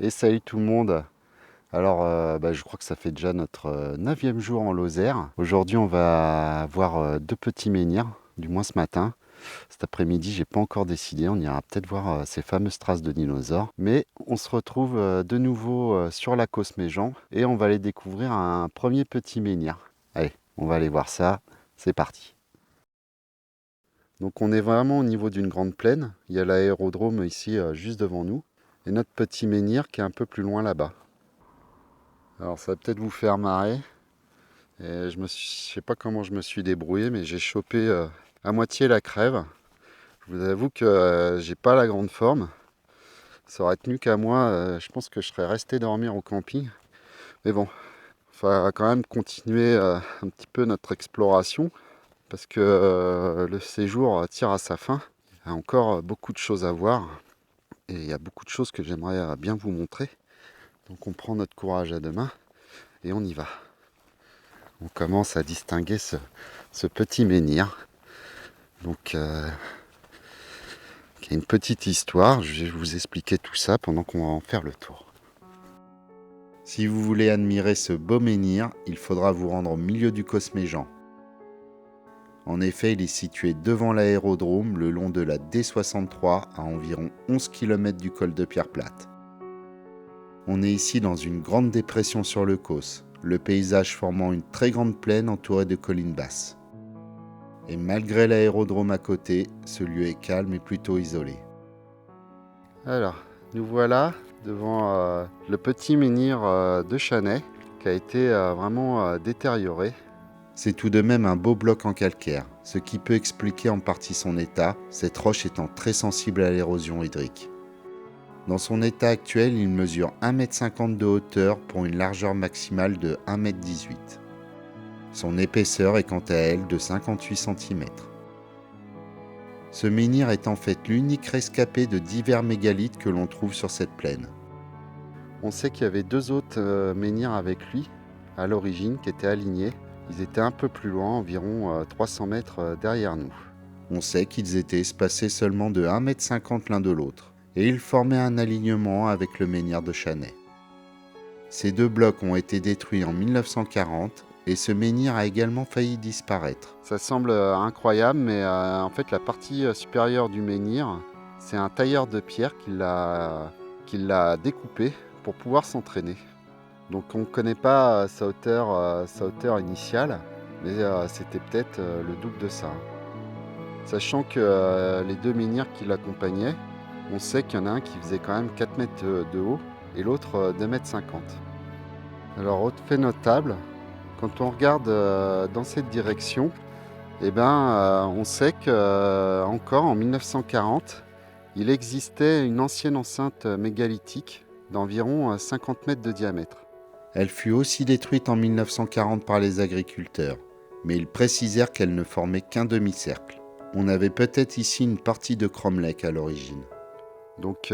Et salut tout le monde. Alors, je crois que ça fait déjà notre 9e jour en Lozère. Aujourd'hui, on va voir deux petits menhirs, du moins ce matin. Cet après-midi, j'ai pas encore décidé. On ira peut-être voir ces fameuses traces de dinosaures. Mais on se retrouve de nouveau sur la Cosméjean et on va aller découvrir un premier petit menhir. Allez, on va aller voir ça. C'est parti. Donc, on est vraiment au niveau d'une grande plaine. Il y a l'aérodrome ici juste devant nous et notre petit menhir qui est un peu plus loin là-bas. Alors ça va peut-être vous faire marrer. Et je sais pas comment je me suis débrouillé, mais j'ai chopé à moitié la crève. Je vous avoue que j'ai pas la grande forme. Ça aurait tenu qu'à moi, je pense que je serais resté dormir au camping. Mais bon, il va quand même continuer un petit peu notre exploration parce que le séjour tire à sa fin. Il y a encore beaucoup de choses à voir et il y a beaucoup de choses que j'aimerais bien vous montrer. Donc on prend notre courage à deux mains et on y va. On commence à distinguer ce petit menhir. Donc, il y a une petite histoire. Je vais vous expliquer tout ça pendant qu'on va en faire le tour. Si vous voulez admirer ce beau menhir, il faudra vous rendre au milieu du Cosméjean. En effet, il est situé devant l'aérodrome, le long de la D63, à environ 11 km du col de Pierre Plate. On est ici dans une grande dépression sur le Causse, le paysage formant une très grande plaine entourée de collines basses. Et malgré l'aérodrome à côté, ce lieu est calme et plutôt isolé. Alors, nous voilà devant le petit menhir de Chanay qui a été vraiment détérioré. C'est tout de même un beau bloc en calcaire, ce qui peut expliquer en partie son état, cette roche étant très sensible à l'érosion hydrique. Dans son état actuel, il mesure 1,50 m de hauteur pour une largeur maximale de 1,18 m. Son épaisseur est quant à elle de 58 cm. Ce menhir est en fait l'unique rescapé de divers mégalithes que l'on trouve sur cette plaine. On sait qu'il y avait deux autres menhirs avec lui à l'origine qui étaient alignés. Ils étaient un peu plus loin, environ 300 mètres derrière nous. On sait qu'ils étaient espacés seulement de 1,50 m l'un de l'autre, et ils formaient un alignement avec le menhir de Chanay. Ces deux blocs ont été détruits en 1940 et ce menhir a également failli disparaître. Ça semble incroyable, mais en fait la partie supérieure du menhir, c'est un tailleur de pierre qui l'a découpé pour pouvoir s'entraîner. Donc on ne connaît pas sa hauteur initiale, mais c'était peut-être le double de ça. Sachant que les deux menhirs qui l'accompagnaient, on sait qu'il y en a un qui faisait quand même 4 mètres de haut et l'autre 2,50 m. Alors autre fait notable, quand on regarde dans cette direction, on sait qu'encore en 1940, il existait une ancienne enceinte mégalithique d'environ 50 mètres de diamètre. Elle fut aussi détruite en 1940 par les agriculteurs, mais ils précisèrent qu'elle ne formait qu'un demi-cercle. On avait peut-être ici une partie de cromlech à l'origine. Donc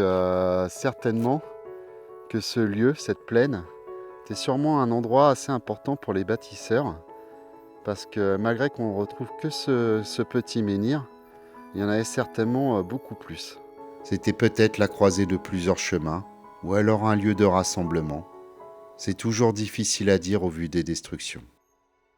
certainement que ce lieu, cette plaine, était sûrement un endroit assez important pour les bâtisseurs, parce que malgré qu'on ne retrouve que ce petit menhir, il y en avait certainement beaucoup plus. C'était peut-être la croisée de plusieurs chemins, ou alors un lieu de rassemblement. C'est toujours difficile à dire au vu des destructions.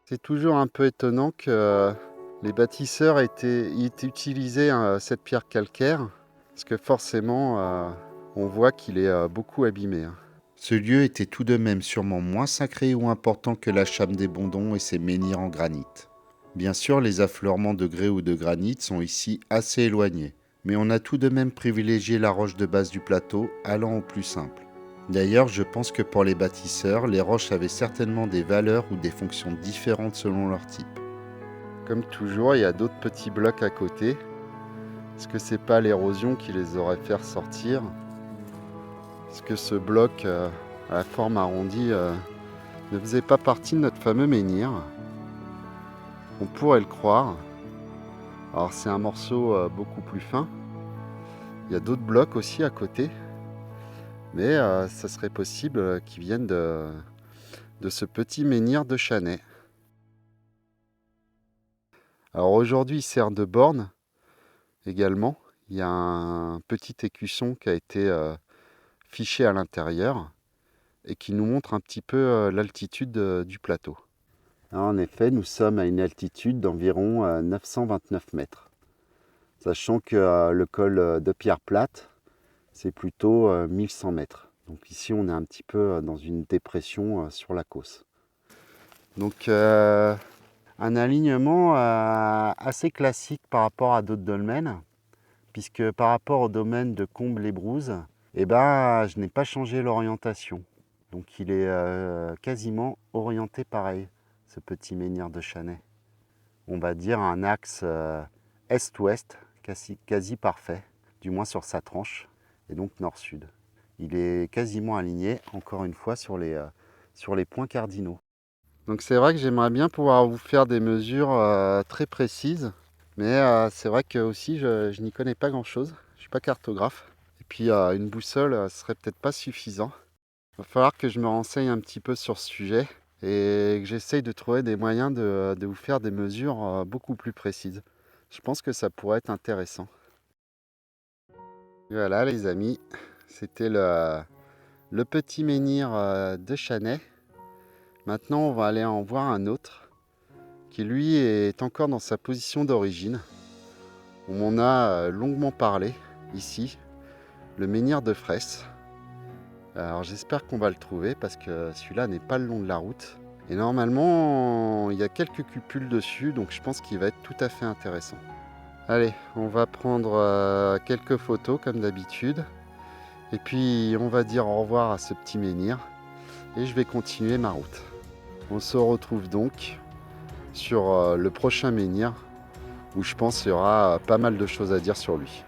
C'est toujours un peu étonnant que les bâtisseurs aient utilisé cette pierre calcaire, parce que forcément, on voit qu'il est beaucoup abîmé. Ce lieu était tout de même sûrement moins sacré ou important que la Chame des Bondons et ses menhirs en granit. Bien sûr, les affleurements de grès ou de granit sont ici assez éloignés, mais on a tout de même privilégié la roche de base du plateau, allant au plus simple. D'ailleurs, je pense que pour les bâtisseurs, les roches avaient certainement des valeurs ou des fonctions différentes selon leur type. Comme toujours, il y a d'autres petits blocs à côté. Est-ce que c'est pas l'érosion qui les aurait fait ressortir? Est-ce que ce bloc à la forme arrondie ne faisait pas partie de notre fameux menhir? On pourrait le croire. Alors c'est un morceau beaucoup plus fin. Il y a d'autres blocs aussi à côté. Mais ça serait possible qu'ils viennent de ce petit menhir de Chanay. Alors aujourd'hui, il sert de borne également. Il y a un petit écusson qui a été fichés à l'intérieur et qui nous montrent un petit peu l'altitude du plateau. Alors, en effet, nous sommes à une altitude d'environ 929 mètres. Sachant que le col de Pierre Plate, c'est plutôt 1100 mètres. Donc ici, on est un petit peu dans une dépression sur la Causse. Donc un alignement assez classique par rapport à d'autres dolmens, puisque par rapport au domaine de Combles-les-Brouses, je n'ai pas changé l'orientation. Donc il est quasiment orienté pareil, ce petit menhir de Chanay. On va dire un axe est-ouest, quasi parfait, du moins sur sa tranche, et donc nord-sud. Il est quasiment aligné, encore une fois, sur les points cardinaux. Donc c'est vrai que j'aimerais bien pouvoir vous faire des mesures très précises, mais c'est vrai que aussi je n'y connais pas grand-chose. Je ne suis pas cartographe. Et puis une boussole serait peut-être pas suffisant. Il va falloir que je me renseigne un petit peu sur ce sujet et que j'essaye de trouver des moyens de vous faire des mesures beaucoup plus précises. Je pense que ça pourrait être intéressant. Voilà les amis, c'était le petit menhir de Chanay. Maintenant on va aller en voir un autre qui lui est encore dans sa position d'origine. On m'en a longuement parlé ici, le menhir de Fraisse. Alors j'espère qu'on va le trouver parce que celui-là n'est pas le long de la route. Et normalement, il y a quelques cupules dessus, donc je pense qu'il va être tout à fait intéressant. Allez, on va prendre quelques photos comme d'habitude. Et puis on va dire au revoir à ce petit menhir. Et je vais continuer ma route. On se retrouve donc sur le prochain menhir où je pense qu'il y aura pas mal de choses à dire sur lui.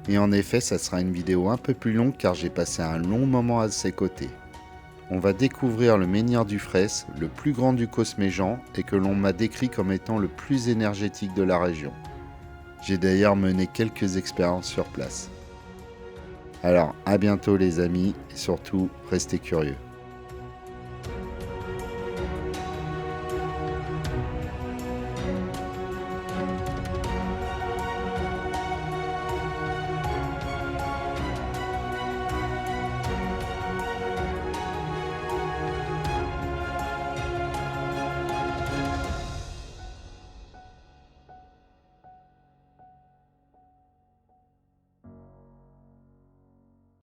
Et en effet, ça sera une vidéo un peu plus longue car j'ai passé un long moment à ses côtés. On va découvrir le menhir du Fraisse, le plus grand du Cosméjean et que l'on m'a décrit comme étant le plus énergétique de la région. J'ai d'ailleurs mené quelques expériences sur place. Alors, à bientôt les amis et surtout, restez curieux.